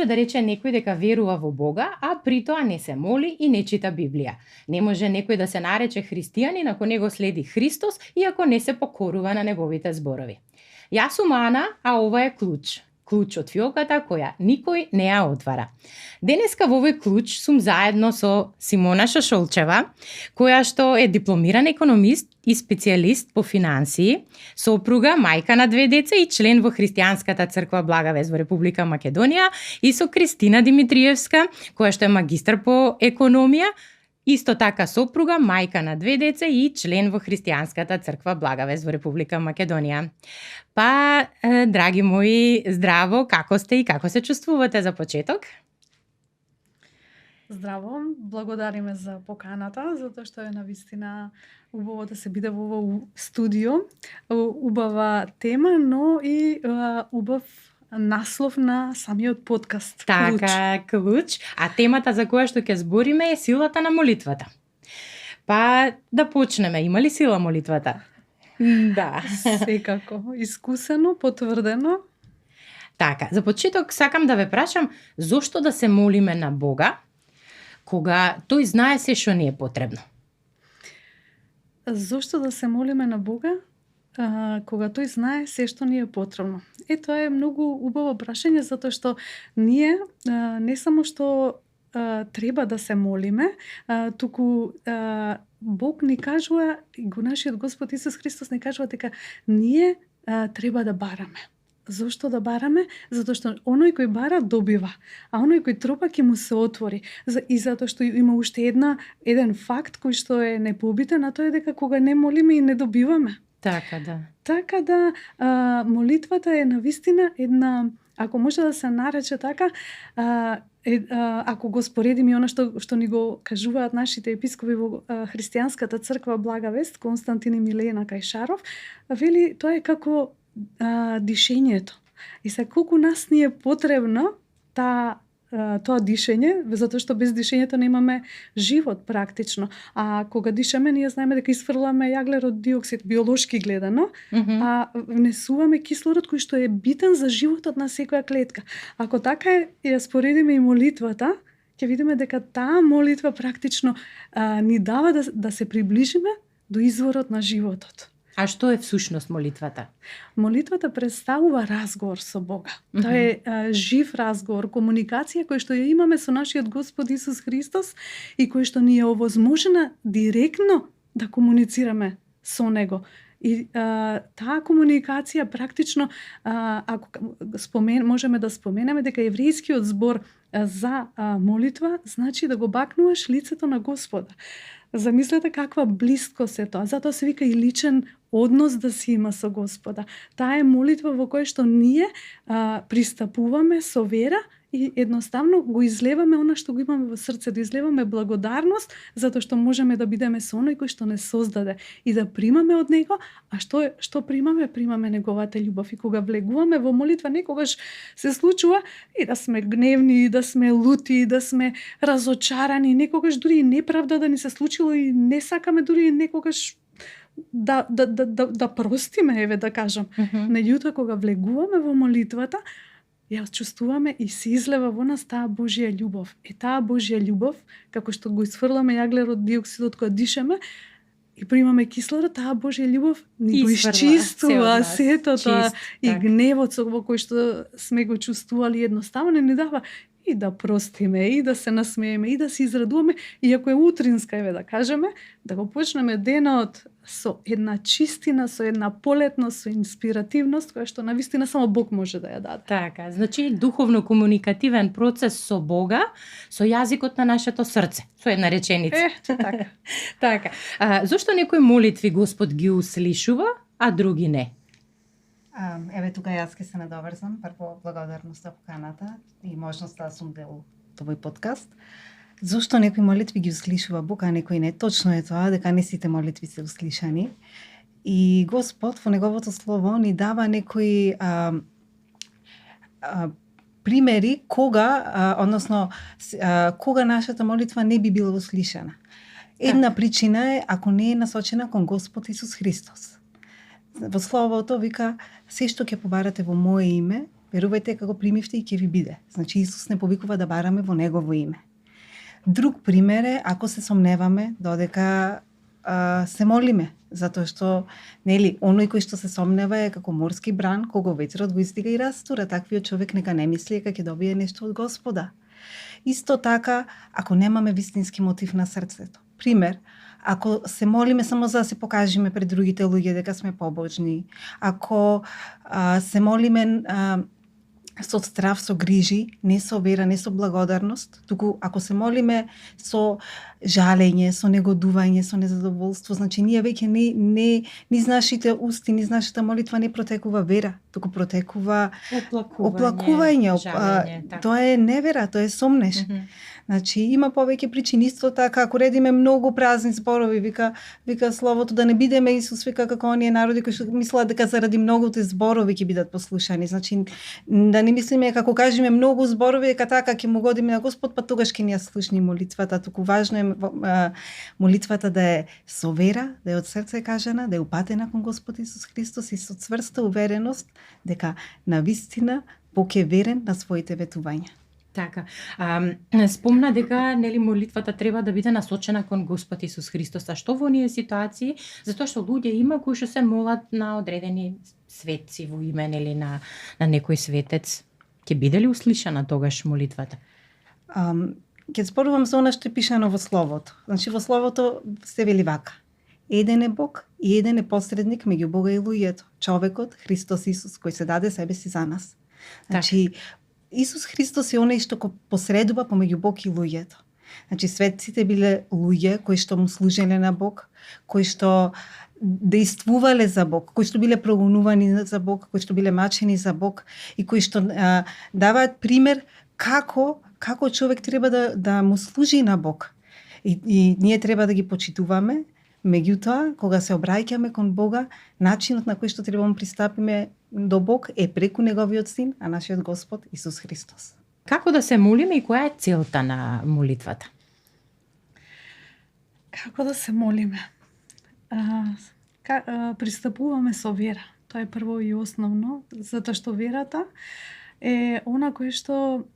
може да рече некој дека верува во Бога, а притоа не се моли и не чита Библија. Не може некој да се нарече христијанин ако не го следи Христос и ако не се покорува на неговите зборови. Јас сум Ана, а ова е клуч. Клуч од фиоката која никој не ја отвара. Денеска во овој клуч сум заедно со Симона Шошолчева, која што е дипломиран економист и специјалист по финансии, сопруга, мајка на 2 деца и член во Христијанската црква Блага вест во Република Македонија, и со Кристина Димитриевска, која што е магистар по економија, исто така сопруга, мајка на 2 деца и член во Христијанската црква Блага вест во Република Македонија. Па, драги мои, здраво, како сте и како се чувствувате за почеток? Здраво, благодариме за поканата, затоа што е навистина убаво да се биде во ово студио. Убава тема, но и убав наслов на самиот подкаст. Така, клуч. А темата за која што ќе збориме е силата на молитвата. Па, да почнеме. Има ли сила молитвата? Да. Секако. Искусено, потврдено. Така, за почеток сакам да ве прашам зошто да се молиме на Бога кога тој знае се што не е потребно? Зошто да се молиме на Бога кога тој знае се што ни е потребно? Тоа е многу убаво прашање, затоа што ние не само што треба да се молиме, туку Бог ни кажува, и нашиот Господ Исус Христос ни кажува дека ние треба да бараме. Зошто да бараме? Затоа што оној кој бара добива, а оној кој тропа ќе му се отвори. И затоа што има уште еден факт кој што е непобитен, а тоа е дека кога не молиме и не добиваме. Така да. Така да молитвата е навистина една, ако може да се нарече така, ако го споредиме она што ни го кажуваат нашите епископи во Христијанската црква Блага вест, Константин и Милена Кајшаров, вели тоа е како дишењето. И се колку нас ни е потребно тоа дишење, затоа што без дишењето немаме живот практично. А кога дишаме, ние знаеме дека isфрламе јаглерод диоксид биолошки гледано, а внесуваме кислород кој што е битен за животот на секоја клетка. Ако така ја споредиме и молитвата, ќе видиме дека таа молитва практично ни дава да се приближиме до изворот на животот. А што е всушност молитвата? Молитвата представува разговор со Бога. Тоа е жив разговор, комуникација која што ја имаме со нашиот Господ Исус Христос и која што ни е овозможена директно да комуницираме со Него. И таа комуникација практично, ако можеме да споменеме дека еврејскиот збор за молитва значи да го бакнуваш лицето на Господа. Замислете каква блискост е тоа. Затоа се вика и личен однос да си има со Господа. Таа е молитва во која што ние пристапуваме со вера и едноставно го излеваме она што го имаме во срцето, излеваме благодарност затоа што можеме да бидеме со оној кој што не создаде и да примаме од него, а што примаме? Примаме неговата љубов. И кога влегуваме во молитва, некогаш се случува и да сме гневни, и да сме лути, и да сме разочарани, некогаш дури и неправда да ни се случило и не сакаме дури некогаш да простиме, еве да кажам. Меѓутоа кога влегуваме во молитвата, ја чувствуваме и се излева во нас таа Божја љубов. И таа Божја љубов, како што го isфрламе јаглерод диоксидот кога дишеме и примаме кислород, таа Божја љубов ни го исчистува сето тоа и гневот во кој што сме го чувствували, едноставно ни дава и да простиме, и да се насмееме, и да се израдуваме, и ако е утринска, еве да кажеме, да го почнеме денот со една чистина, со една полетност, со инспиративност, која што навистина само Бог може да ја даде. Така, значи духовно-комуникативен процес со Бога, со јазикот на нашето срце, со една реченица. Така. Така. Зошто некои молитви Господ ги услишува, а други не? Еве тука јас ќе се надоврзам. Прво благодарност за поканата и можноста да сум дел овој подкаст. Зошто некои молитви ги услишува Бог, а некои не? Точно е тоа, дека не сите молитви се услишани. И Господ во неговото слово ни дава некои примери кога, кога нашата молитва не би била услишана. Една причина е ако не е насочена кон Господ Исус Христос. Во словото вика: се што ќе побарате во моје име, Верувајте како примивте и ќе ви биде. Значи Исус не повикува да бараме во негово име. Друг пример е ако се сомневаме додека се молиме, затоа што нели оној кој што се сомнева е како морски бран кога ветрот го издига и растура, таквиот човек нека не мисли дека ќе добие нешто од Господа. Исто така, ако немаме вистински мотив на срцето. Пример, ако се молиме само за да се покажеме пред другите луѓе дека сме побожни, ако се молиме со страв, со грижи, не со вера, не со благодарност, туку ако се молиме со жалење, со негодување, со незадоволство, значи ние веќе низ нашите усти, низ нашата молитва не протекува вера, туку протекува оплакување. Тоа е невера, тоа е сомнеш. Значи има повеќе причини. Исто така, ако редиме многу празни зборови, вика словото да не бидеме Исус, вика како оние народи кои што мислат дека заради многуте зборови ќе бидат послушани. Значи да не мислиме како кажеме многу зборови дека така ќе му годиме на Господ, па тогаш ќе ни ја слушни молитвата. Туку важно е молитвата да е со вера, да е од срце кажана, да е упатена кон Господ Исус Христос и со цврста увереност дека навистина Бог е верен на своите ветувања. Така. Спомна дека нели молитвата треба да биде насочена кон Господ Исус Христос. А што во оние ситуации? Затоа што луѓе има кои што се молат на одредени светци во име нели на некој светец. Ќе биде ли услишана тогаш молитвата? Ќе зборувам за она што е пишано во Словото. Значи во Словото се вели вака: еден е Бог и еден е посредник меѓу Бога и луѓето, човекот Христос Исус, кој се даде себе си за нас. Значи Исус Христос е оној што посредува помеѓу Бог и луѓето. Значи светците биле луѓе кои што му служеле на Бог, кои што действувале за Бог, кои што биле прогонувани за Бог, кои што биле мачени за Бог и кои што даваат пример како човек треба да му служи на Бог. И ние треба да ги почитуваме. Меѓутоа, кога се обраќаме кон Бога, начинот на кој што треба да пристапиме до Бог е преку неговиот син, а нашиот Господ Исус Христос. Како да се молиме и која е целта на молитвата? Како да се молиме? Пристапуваме со вера. Тоа е прво и основно, затоа што верата е она кој што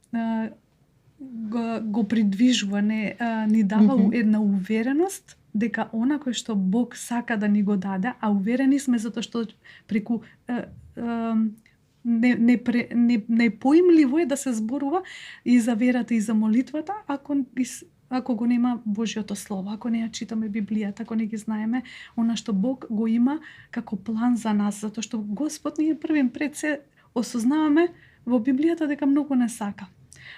го придвижува, ни дава една увереност дека она кој што Бог сака да ни го даде, а уверени сме затоа што преку непоимливо е да се зборува и за верата и за молитвата, ако го нема Божјото Слово, ако не ја читаме Библијата, ако не ги знаеме она што Бог го има како план за нас, затоа што Господ ние првен пред се осознаваме во Библијата дека многу не сака,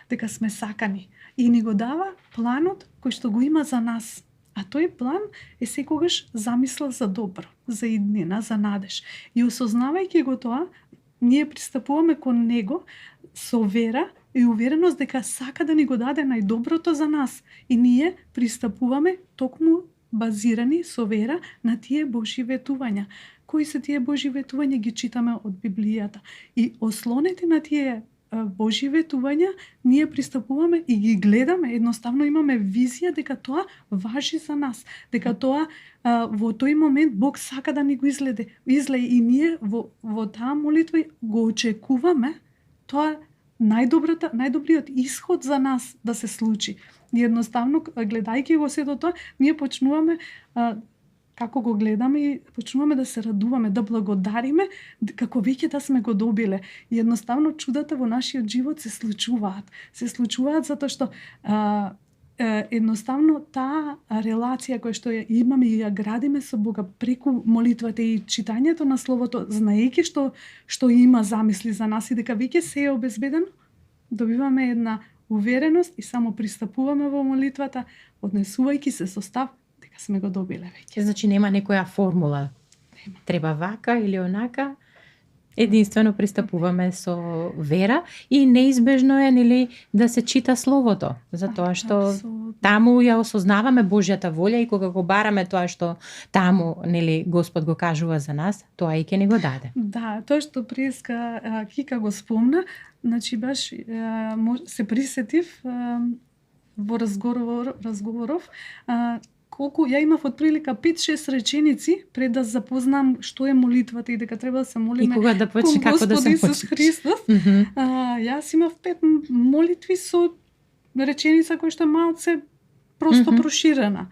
дека сме сакани и ни го дава планот кој што го има за нас. А тој план е секогаш замисла за добро, за иднина, за надеж. И осознавајќи го тоа, ние пристапуваме кон него со вера и увереност дека сака да ни го даде најдоброто за нас. И ние пристапуваме токму базирани со вера на тие Божји ветувања. Кои се тие Божји ветувања ги читаме од Библијата. И ослонети на тие Божји ветувања, ние пристапуваме и ги гледаме, едноставно имаме визија дека тоа важи за нас, дека тоа во тој момент Бог сака да ни го излее и ние во таа молитва го очекуваме тоа најдобриот исход за нас да се случи. И едноставно гледајќи го сето тоа, ние почнуваме како го гледаме и почнуваме да се радуваме, да благодариме како веќе да сме го добиле. И едноставно чудата во нашиот живот се случуваат. Се случуваат затоа што едноставно таа релација која што ја имаме и ја градиме со Бога преку молитвата и читањето на Словото, знаејќи што има замисли за нас и дека веќе се е обезбедено, добиваме една увереност и само пристапуваме во молитвата, однесувајќи се со став дека сме го добиле веќе. Значи нема некоја формула. Треба вака или онака. Единствено пристапуваме со вера и неизбежно е нели да се чита Словото, затоа што таму ја осознаваме Божјата волја и кога го бараме тоа што таму нели Господ го кажува за нас, тоа и ќе ни го даде. Да, тоа што преска Кика го спомна, значи баш се присетив во разговоров колку ја имав отприлика 5-6 реченици пред да запознам што е молитвата и дека треба да се молиме. И кога да почне, како да се Господ Исус Христос. Јас имав 5 молитви со реченица која што е малце просто проширена.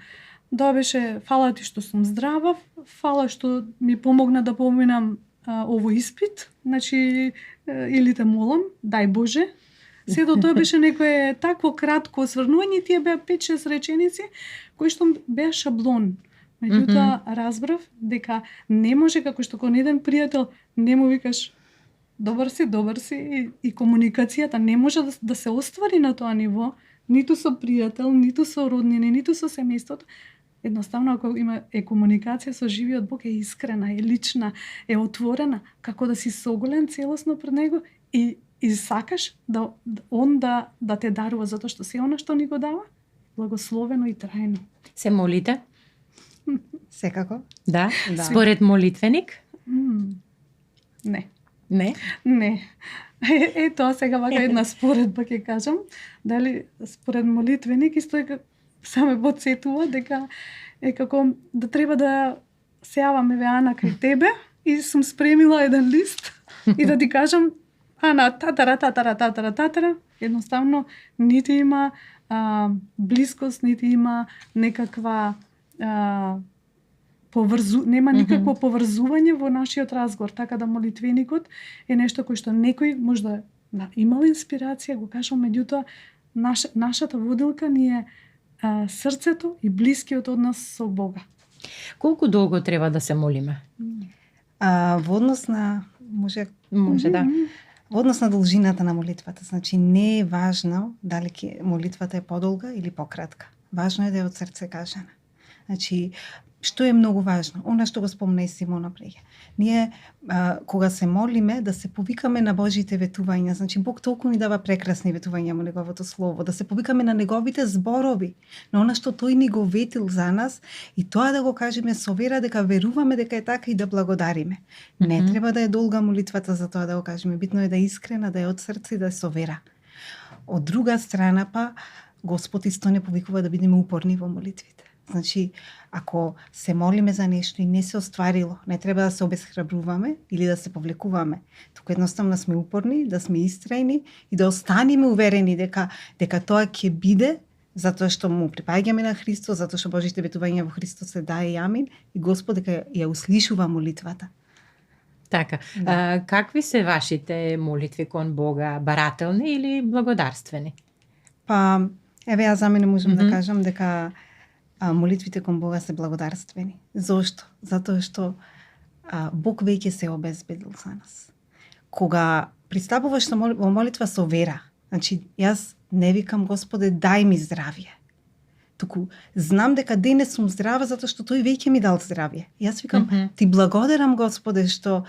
Да беше фала ти што сум здрава, фала што ми помогна да поминам ово испит, значи или те молам, дај Боже. Сето тоа беше некое такво кратко осврнување, тие беа 5-6 реченици кои што беа шаблон. Меѓутоа разбрав дека не може, како што кон еден пријател не му викаш добар си и комуникацијата не може да се оствари на тоа ниво, ниту со пријател, ниту со роднини, ниту со семејството. Едноставно, ако има комуникација со живиот Бог, е искрена, е лична, е отворена, како да си соголен целосно пред Него и сакаш да Он да те дарува, затоа што се она што ни го дава, благословено и трајно. Се молите? Секако. Да? Според молитвеник? Не. Не? Не. Тоа сега вака една споредба ќе кажам. Дали според молитвеник исто е саме подсетува дека е како да треба да се јавам Ана кај тебе и сум спремила еден лист и да ти кажам Ана татара. Едноставно нити има блискост, нити има некаква нема никакво поврзување во нашиот разговор, така да молитвеникот е нешто кој што некој можда имал инспирација, го кажам, меѓутоа нашата водилка ни е срцето и блискиот однос со Бога. Колку долго треба да се молиме? Во однос на Може да. Во однос на должината на молитвата, значи не е важно дали молитвата е подолга или пократка. Важно е да е од срце кажана. Значи, што е многу важно? Она што го спомна и Симона преќе. Ние, кога се молиме, да се повикаме на Божите ветувања. Значи, Бог толку ни дава прекрасни ветувања во Неговото Слово. Да се повикаме на Неговите зборови, на она што Тој ни го ветил за нас и тоа да го кажеме со вера дека веруваме дека е така и да благодариме. Не треба да е долга молитвата за тоа да го кажеме. Битно е да е искрена, да е од срце и да е со вера. Од друга страна па, Господ исто не повикува да бидеме упорни во молитвите. Значи, ако се молиме за нешто и не се остварило, не треба да се обесхрабруваме или да се повлекуваме. Туку едноставно сме упорни, да сме истрајни и да останеме уверени дека тоа ќе биде, затоа што му припаѓаме на Христос, затоа што Божите ветувања во Христос се да и амин, и Господ дека ја услишува молитвата. Така. Да. Какви се вашите молитви кон Бога? Барателни или благодарствени? Па, јас за мене можам да кажам дека молитвите кон Бога се благодарствени. Зошто? Затоа што Бог веќе се обезбедил за нас. Кога пристапуваш во молитва со вера, значи јас не викам Господе дај ми здравје. Туку знам дека денес сум здрава затоа што Тој веќе ми дал здравје. Јас викам ти благодарам Господе што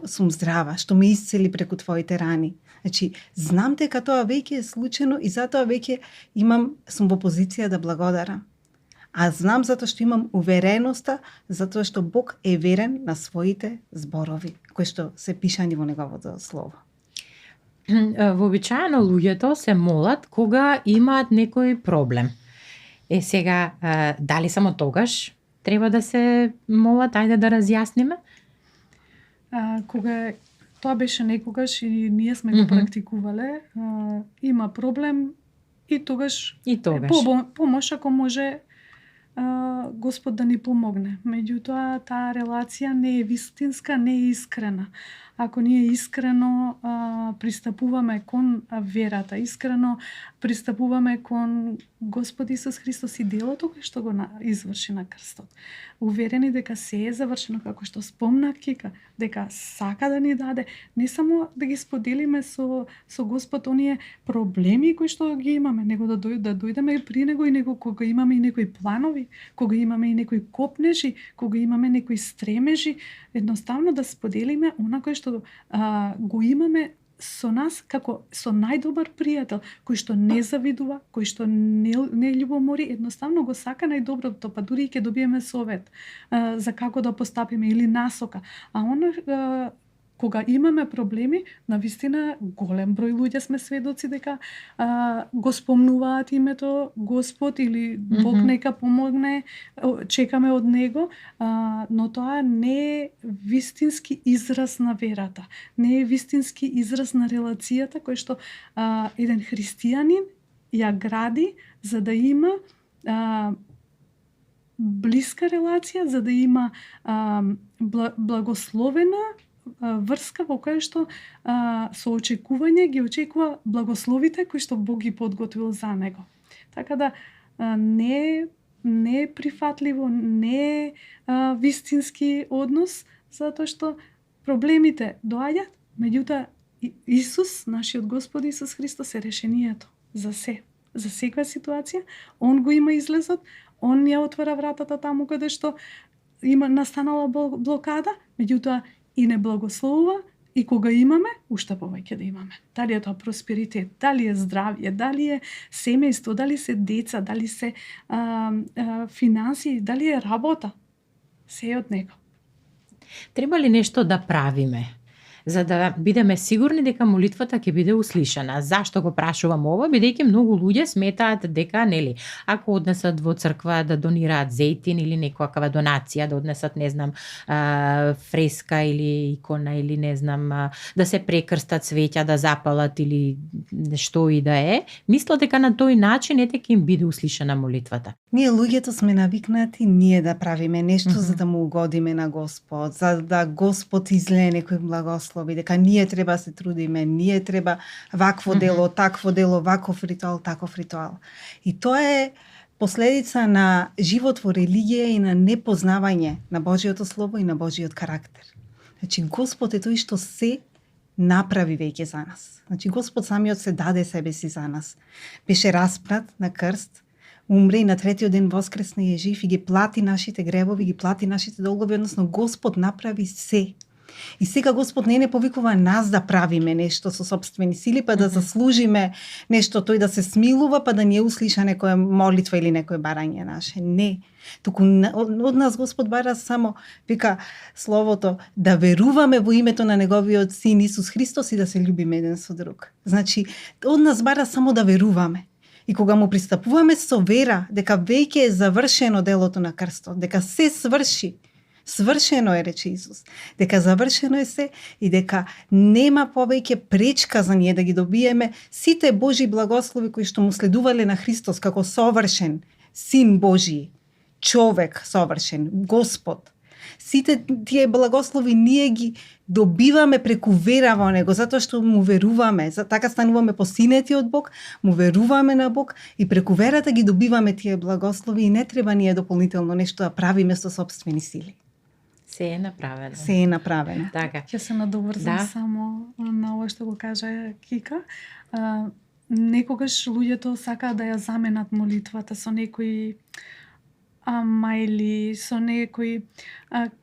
сум здрава, што ме исцели преку Твоите рани. Значи знам дека тоа веќе е случено и затоа веќе сум во позиција да благодарам. А знам затоа што имам увереноста, затоа што Бог е верен на своите зборови, кои што се пишани во Неговото Слово. Вообичаено луѓето се молат кога имаат некој проблем. Сега, дали само тогаш треба да се молат? Ајде да разјасниме. Кога тоа беше некогаш и ние сме го практикувале, има проблем и тогаш помош ако може Господ да ни помогне. Меѓутоа, таа релација не е вистинска, не е искрена. Ако ние искрено пристапуваме кон верата, искрено пристапуваме кон Господ Исус Христос и делото кој што го изврши на крстот, уверени дека се е завршено, како што спомна Кика, дека сака да ни даде, не само да ги споделиме со Господ оние проблеми кои што ги имаме, него да дојдеме при Него и кога имаме и некои планови, кога имаме и некои копнежи, кога имаме некои стремежи, едноставно да споделиме она кој што го имаме со нас како со најдобар пријател, кој што не завидува, кој што не љубомори, едноставно го сака најдоброто, па дури и ќе добиеме совет за како да постапиме или насока. А оно кога имаме проблеми, навистина голем број луѓе сме сведоци дека го спомнуваат името Господ или Бог нека помогне, чекаме од него, но тоа не е вистински израз на верата, не е вистински израз на релацијата кој што еден христијанин ја гради за да има блиска релација, за да има благословена врска во која што со очекување ги очекува благословите кои што Бог ги подготвил за него. Така да не е прифатливо, не е вистински однос, затоа што проблемите доаѓаат, меѓутоа Исус, нашиот Господ Исус Христос е решението за се, за секоја ситуација. Он го има излезот, он ја отвара вратата таму каде што има настанала блокада, меѓутоа и не благословува, и кога имаме, уште повеќе да имаме. Дали е тоа просперитет, дали е здравје, дали е семејство, дали се деца, дали се финансии, дали е работа, се е од него. Треба ли нешто да правиме за да бидеме сигурни дека молитвата ќе биде услишана? Зашто го прашувам ова? Бидејќи многу луѓе сметаат дека, нели, ако однесат во црква да донираат зејтин или некоја донација, да однесат, не знам, фреска или икона или не знам, да се прекрстат свеќа, да запалат или што и да е, мислат дека на тој начин ете ќе им биде услишана молитвата. Ние луѓето сме навикнати ние да правиме нешто за да му угодиме на Господ, за да Господ излее некој благослови, дека ние треба да се трудиме, ние треба вакво дело, такво дело, ваков ритуал, таков ритуал. И тоа е последица на живот во религија и на непознавање на Божјото Слово и на Божјиот карактер. Значи, Господ е тој што се направи веќе за нас. Значи, Господ самиот се даде себе си за нас. Беше распнат на крст, умре и на третиот ден воскресна и е жив и ги плати нашите гревови, ги плати нашите долгови, односно Господ направи се. И сега Господ не повикува нас да правиме нешто со собствени сили, па да заслужиме нешто, тој да се смилува, па да ни услиша некоја молитва или некој барање наше. Не. Туку од нас Господ бара само, вика Словото, да веруваме во името на Неговиот Син Исус Христос и да се љубиме еден со друг. Значи, од нас бара само да веруваме. И кога му пристапуваме со вера дека веќе е завршено делото на крстот, дека се сврши, свршено е, рече Исус, дека завршено е се и дека нема повеќе пречка за ние да ги добиеме сите Божи благослови кои што му следувале на Христос како совршен Син Божи, човек совршен, Господ. Сите тие благослови ние ги добиваме преку вера во него, затоа што му веруваме. Така стануваме посинети од Бог, му веруваме на Бог и преку верата ги добиваме тие благослови и не треба ние дополнително нешто да правиме со собствени сили. Се е направено. Се е направено. Така. Ќе се надоврзам само на ова што го кажа Кика. Некогаш луѓето сакаат да ја заменат молитвата со некои мајли, со некои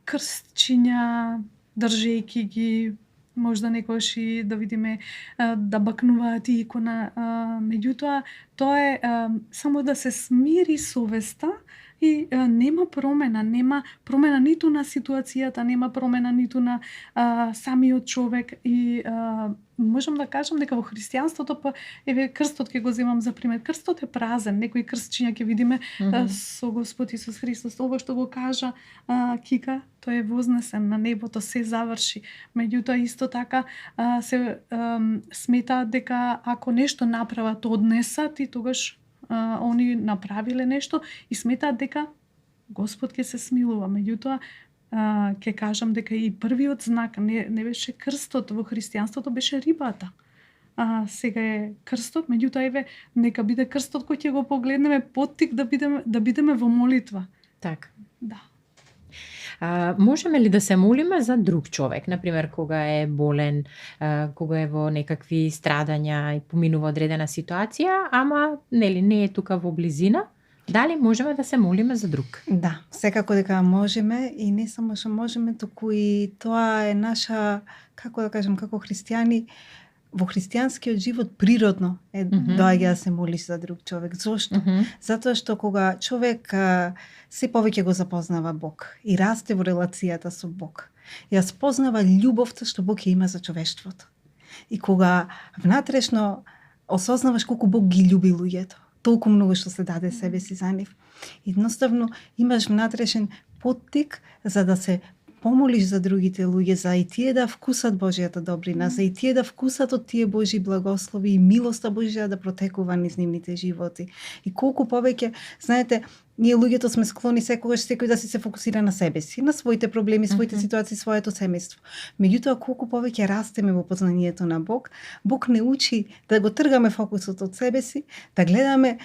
крстчиња, држејки ги, можда некојаш и да видиме да бакнуваат икона. Меѓутоа, тоа е само да се смири совеста и нема промена ниту на ситуацијата, нема промена ниту на самиот човек и можам да кажам дека во христијанството, па еве крстот ќе го земам за пример. Крстот е празен, некои крстчиња ќе видиме со Господ Исус Христос. Ова што го кажа Кика, тој е вознесен на небото, се заврши. Меѓутоа исто така се сметаат дека ако нешто направат, однесат и тогаш они направиле нешто и сметаат дека Господ ќе се смилува. Меѓутоа ќе кажам дека и првиот знак не беше крстот во христијанството, беше рибата. Сега е крстот, меѓутоа еве нека биде крстот кој ќе го погледнеме поттик да бидеме во молитва. Така. Да. Можеме ли да се молиме за друг човек, например кога е болен, кога е во некакви страдања и поминува одредена ситуација, ама нели не е тука во близина? Дали можеме да се молиме за друг? Да, секако дека можеме и не само што можеме, туку и тоа е наша, како да кажем, како христијани, во христијанскиот живот природно е доаѓа да се молиш за друг човек. Зошто? Затоа што кога човек се повеќе го запознава Бог и расте во релацијата со Бог, Ја спознава љубовта што Бог ја има за човештвото. И кога внатрешно осознаваш колку Бог ги љуби луѓето, толку многу што се даде себе си за нив, едноставно имаш внатрешен поттик за да се помолиш за другите луѓе, за и тие да вкусат Божјата добрина, за и тие да вкусат од тие Божји благослови и милоста Божја да протекува низ нивните животи. И колку повеќе, знаете, ние луѓето сме склони секогаш секој да се фокусира на себе си, на своите проблеми, своите ситуации, своето семејство. Меѓутоа, колку повеќе растеме во познанието на Бог, Бог не учи да го тргаме фокусот од себе си, да гледаме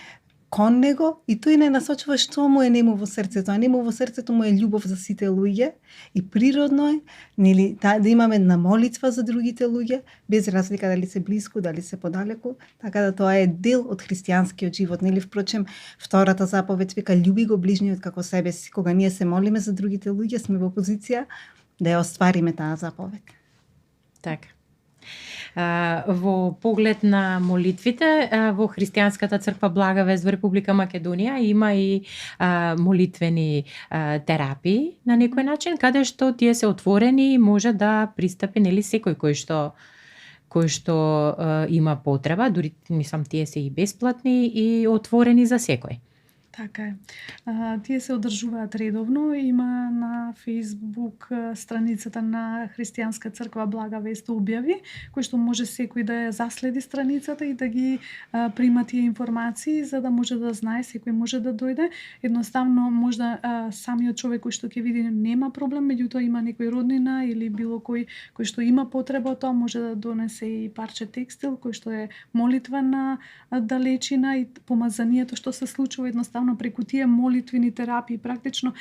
кон него и тој не насочува што му е нему во срцето, а нему во срцето му е љубов за сите луѓе и природно е, нели, да имаме една молитва за другите луѓе, без разлика дали се блиску, дали се подалеку, така да тоа е дел од христијанскиот живот, нели, впрочем, втората заповед вика љуби го ближниот како себе си. Кога ние се молиме за другите луѓе, сме во позиција да ја оствариме таа заповед. Така. Во поглед на молитвите, во Христијанската црква Блага вест во Република Македонија има и молитвени терапии на некој начин, каде што тие се отворени и може да пристапи, нели, секој кој што има потреба, дури мислам тие се и бесплатни и отворени за секој. Така е. Тие се одржуваат редовно. Има на Facebook страницата на Христијанска црква Блага вест објави, кој што може секој да ја заследи страницата и да ги прима тие информации, за да може да знае, секој може да дојде. Едноставно, можда самиот човек кој што ќе види нема проблем, меѓутоа има некој роднина или било кој што има потреба, тоа може да донесе и парче текстил, кој што е молитва на далечина и помазанието што се случува едноставно преку тие молитвени терапии, практично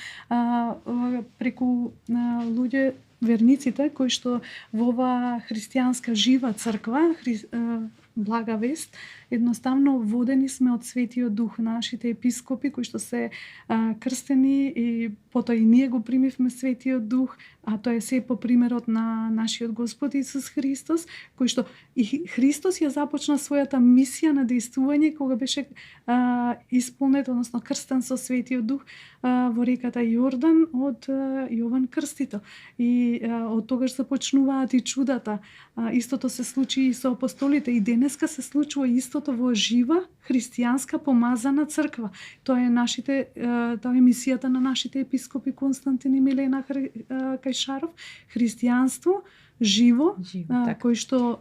преку луѓе, верниците кои што во оваа христијанска жива црква, Блага вест, едноставно водени сме од Светиот Дух, нашите епископи кои што се крстени и потоа и ние го примивме Светиот Дух, а тоа е се по примерот на нашиот Господ Исус Христос, кој што и Христос ја започна својата мисија на действување кога беше исполнет, односно крстен со Светиот Дух во реката Јордан од Јован Крстител. И од тогаш започнуваат и чудата. Истото се случи и со апостолите и денеска се случува истото во жива христијанска помазана црква. Тоа е тоа е мисијата на нашите епископи Константин и Милена Кајшаров, христијанство живо, кој што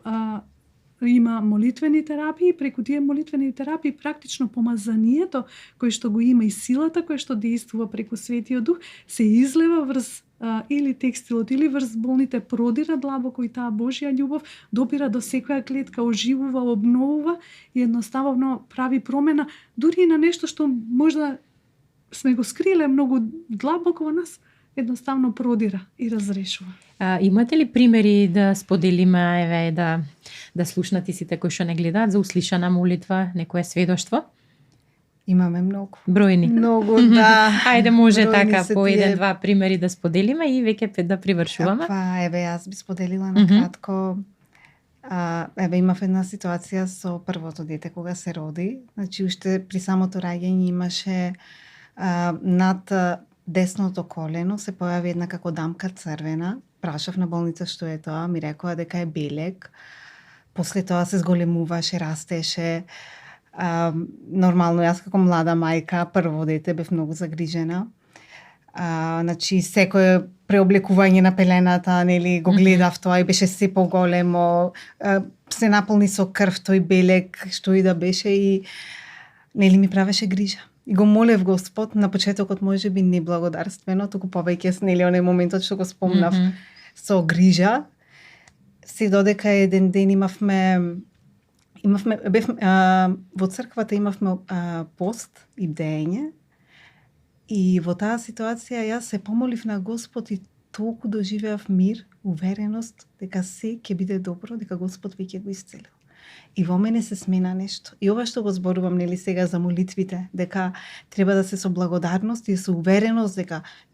има молитвени терапии, преку тие молитвени терапии практично помазанието кој што го има и силата која што действува преку Светиот Дух се излева врз или текстилот или врз болните, продира длабоко и таа Божја љубов допира до секоја клетка, оживува, обновува и едноставно прави промена дури и на нешто што можда сме го скриле многу длабоко во нас, едноставно продира и разрешува. Имате ли примери да споделиме, еве, да слушнат и сите кои што не гледаат за услишана молитва, некое сведоштво? Имаме многу. Бројни. Многу, да. Ајде, може така по еден-два примери да споделиме и веќе да привршуваме. Еве, јас би споделила на кратко. Еве, имав една ситуација со првото дете кога се роди. Значи, уште при самото раѓање имаше над десното колено се појави една како дамка црвена. Прашав на болница што е тоа, ми рекоа дека е белек. После тоа се зголемуваше, растеше. Нормално, јас како млада мајка, прво дете, бев многу загрижена. Значи, секое преоблекување на пелената, нели, го гледав тоа и беше се поголемо, се наполни со крв тој белек, што и да беше и нели ми правеше грижа. И го молев Господ, на почетокот може би неблагодарствено, туку повеќе нели онеј моментот што го спомнав со грижа. Се додека еден ден имавме во црквата имавме пост и бдење и во таа ситуација јас се помолив на Господ и толку доживеав мир, увереност дека се ќе биде добро, дека Господ веќе го исцелил. И во мене се смена нешто. И ова што го зборувам нели сега за молитвите, дека треба да се со благодарност и со увереност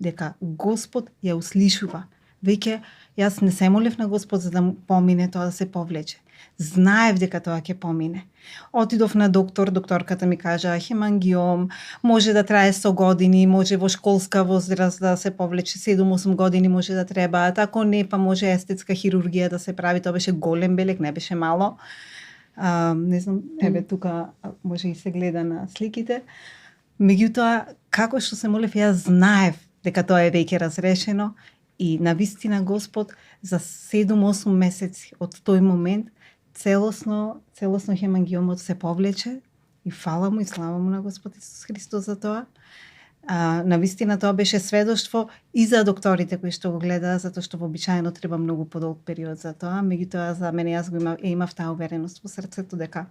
дека Господ ја услишува веќе јас не се молев на Господ за да помине тоа да се повлече. Знаев дека тоа ќе помине. Отидов на доктор, докторката ми кажа хемангиом, може да трае 100 години, може во школска возраст да се повлече 7-8 години може да треба, ако не па може естетска хирургија да се прави, тоа беше голем белек, не беше мало. Не знам, еве тука може и се гледа на сликите. Меѓутоа, како што се молев, јас знаев дека тоа е веќе разрешено и навистина Господ за 7-8 месеци од тој момент целосно хемангиомот се повлече и фала му и слава му на Господ Исус Христос за тоа. Навистина тоа беше сведоштво и за докторите кои што го гледаат, затоа што вообичаено треба многу подолг период за тоа. Меѓутоа за мене јас го имав таа увереност во срцето дека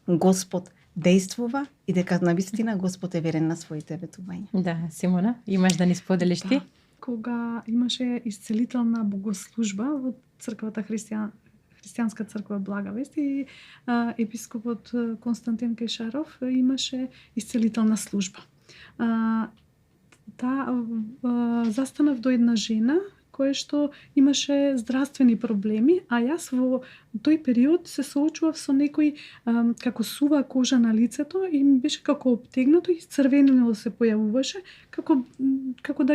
Господ действува и дека навистина Господ е верен на своите ветувања. Да, Симона, имаш да ни споделиш ти? Кога имаше исцелителна богослужба во црквата Христијанска црква Благовест и епископот Константин Кајшаров имаше исцелителна служба. Застанав до една жена која што имаше здравствени проблеми, а јас во тој период се соочував со некој како сува кожа на лицето и ми беше како обтегнато и црвенило се појавуваше, како да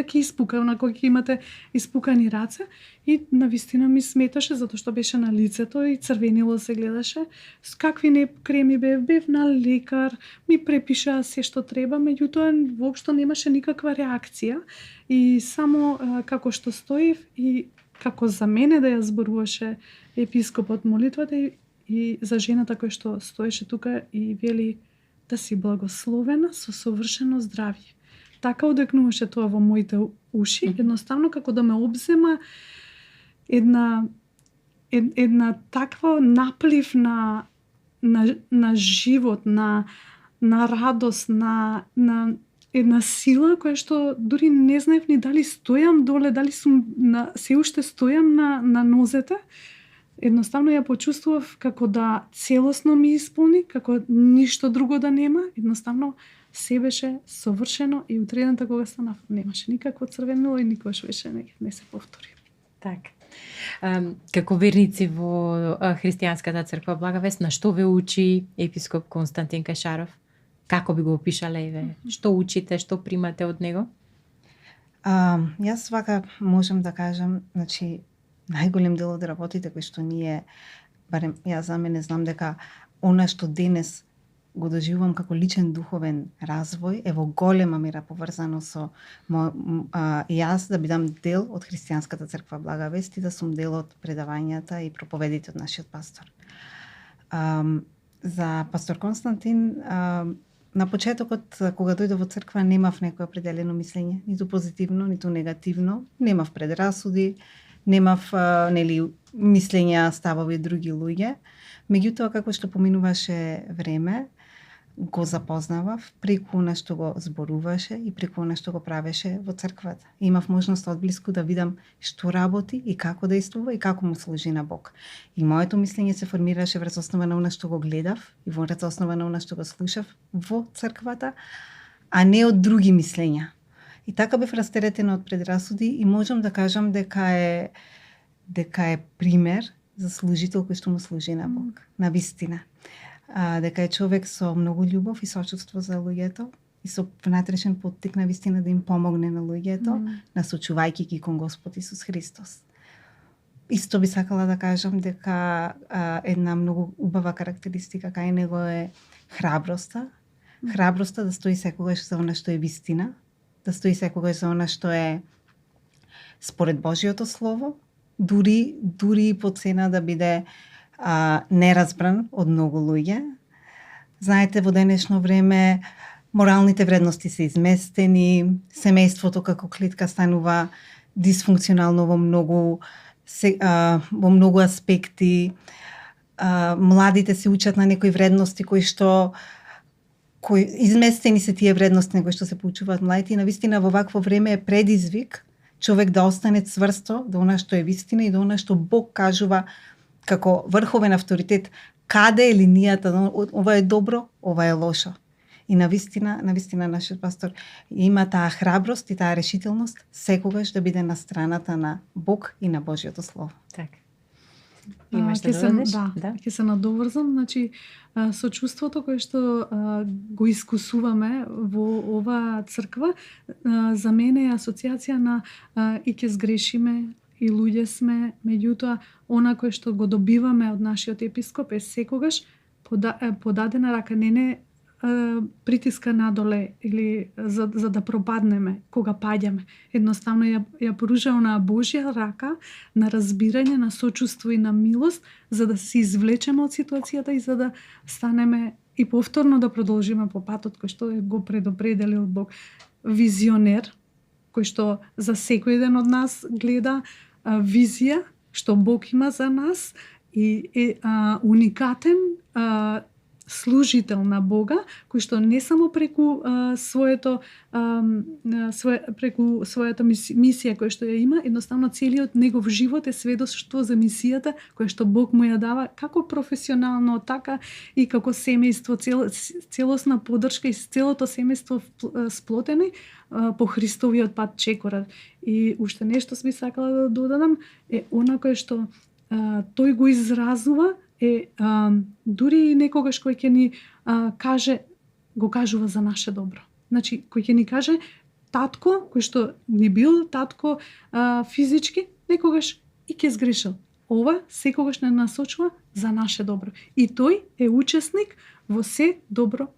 ќе испука, онако ќе имате испукани раце и навистина ми сметаше затоа што беше на лицето и црвенило се гледаше. С какви не креми бев на лекар, ми препиша се што треба, меѓутоа воопшто немаше никаква реакција и само како што стоев и како за мене да ја зборуваше епископот молитвата и за жената која што стоеше тука и вели да си благословена со совршено здравје. Така одекнуваше тоа во моите уши, едноставно како да ме обзема една таква наплив на живот, на радост, на една сила која што дури не знаев ни дали стојам доле, дали сум се уште стојам на нозете. Едноставно ја почувствував како да целосно ми исполни, како ништо друго да нема, едноставно се беше совршено и утредната кога станав немаше никакво црвенило и никогаш беше не се повтори. Так. Како верници во Христијанската црква Благовест, на што ве учи епископ Константин Кајшаров? Како би го опишале? Што учите, што примате од него? Јас вака можам да кажам, значи најголем дел од работите кои што ние, барем јас за мене знам дека она што денес го доживувам како личен духовен развој е во голема мера поврзано со јас да бидам дел од Христијанската црква Благовест и да сум дел од предавањата и проповедите од нашиот пастор. За пастор Константин, на почетокот, кога дојде во црква, немав некој определено мислење, ниту позитивно, ниту негативно, немав предрасуди, немав мислења, ставови други луѓе. Меѓутоа, како што поминуваше време, го запознавав преку она што го зборуваше и преку она што го правеше во црквата. Имав можност одблиску да видам што работи и како действува и како му служи на Бог. И моето мислење се формираше врз основа на она што го гледав и врз основа на она што го слушав во црквата, а не од други мислења. И така бев растеретена од предрасуди и можам да кажам дека е пример за служител кој што му служи на Бог, на вистина. Дека е човек со многу љубов и сочувство за луѓето и со внатрешен поттик на вистина да им помогне на луѓето, насочувајќи ги кон Господ Исус Христос. Исто би сакала да кажам дека една многу убава карактеристика кај него е храброста. Храброста да стои секогаш за она што е вистина, да стои секогаш за она што е според Божјото Слово, дури по цена да биде неразбран од многу луѓе. Знаете, во денешно време моралните вредности се изместени, семејството како клетка станува дисфункционално во многу аспекти. Младите се учат на некои вредности кои изместени се тие вредности кои што се поучуваат младите и навистина во вакво време е предизвик човек да остане цврсто до она што е вистина и до она што Бог кажува како врховен авторитет, каде е линијата, ова е добро, ова е лошо. И навистина нашиот пастор има таа храброст и таа решителност секогаш да биде на страната на Бог и на Божјото слово. Така. Имаш да додадеш? Да, ќе се надоврзам, значи со чувството кое што го искусуваме во оваа црква, за мене е асоциација на и ќе сгрешиме, и луѓе сме, меѓутоа она кое што го добиваме од нашиот епископ е секогаш подадена рака, не притиска надоле или за да пропаднеме кога паѓаме. Едноставно ја поружа онаа Божја рака на разбирање, на сочувство и на милост, за да се извлечеме од ситуацијата и за да станеме и повторно да продолжиме по патот кој што го предопределил Бог. Визионер, кој што за секој ден од нас гледа визија што Бог има за нас и е уникатен служител на Бога, кој што не само преку својата мисија која што ја има, едноставно целиот негов живот е сведоштво за мисијата која што Бог му ја дава, како професионално, така и како семејство, целосна поддршка и целото семејство сплотени по Христовиот пат чекора. И уште нешто би сакала да додадам е она кое што тој го изразува е дури и некогаш кој ќе ни каже, го кажува за наше добро. Значи, кој ќе ни каже татко, кој што ни бил татко физички, некогаш и ќе сгрешил. Ова секогаш не насочува за наше добро. И тој е учесник во се добро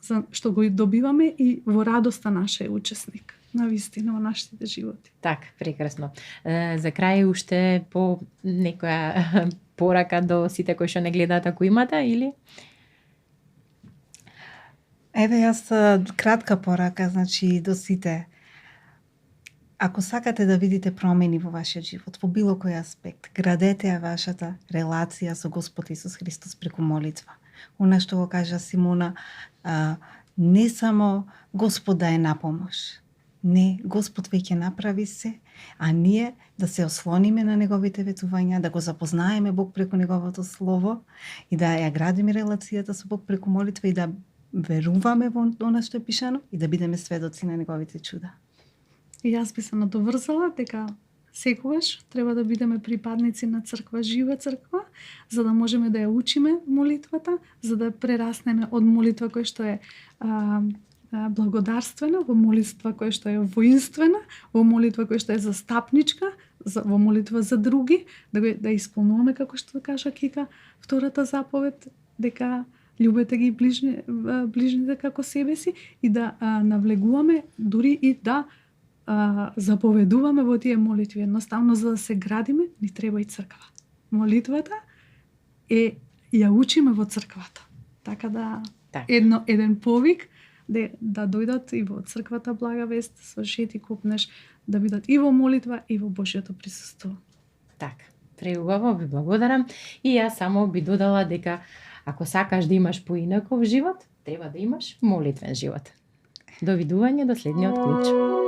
за што го добиваме и во радоста наша е учесник. Навистина во нашите животи. Так, прекрасно. За крај уште по некоја порака до сите кои што не гледаат, ако имате, или? Еве, јас кратка порака, значи до сите. Ако сакате да видите промени во вашиот живот, во било кој аспект, градете ја вашата релација со Господ Исус Христос преку молитва. Она што го кажа Симона, не само Господ да е на помош. Не, Господ веќе направи се, а ние да се ослониме на неговите ветувања, да го запознаеме Бог преку неговото слово и да ја градиме релацијата со Бог преку молитва и да веруваме во она што е пишано и да бидеме сведоци на неговите чуда. И јас би се надоврзала дека секогаш треба да бидеме припадници на црква, жива црква, за да можеме да ја учиме молитвата, за да прераснеме од молитва која што е благодарствена, во молитва која што е воинствена, во молитва која што е застапничка, во молитва за други, да исполнуваме како што кажа Кика, втората заповед, дека љубете ги ближните како себе си и да навлегуваме, дури и да заповедуваме во тие молитви. Едноставно, за да се градиме, ни треба и црква. Молитвата е ја учиме во црквата. Така да еден повик да дојдат и во црквата блага вест со шети копнеш, да бидат и во молитва и во Божјото присуство. Така, преубаво, ви благодарам. И јас само би додала дека ако сакаш да имаш поинаков живот, треба да имаш молитвен живот. Довидување до следниот клуч.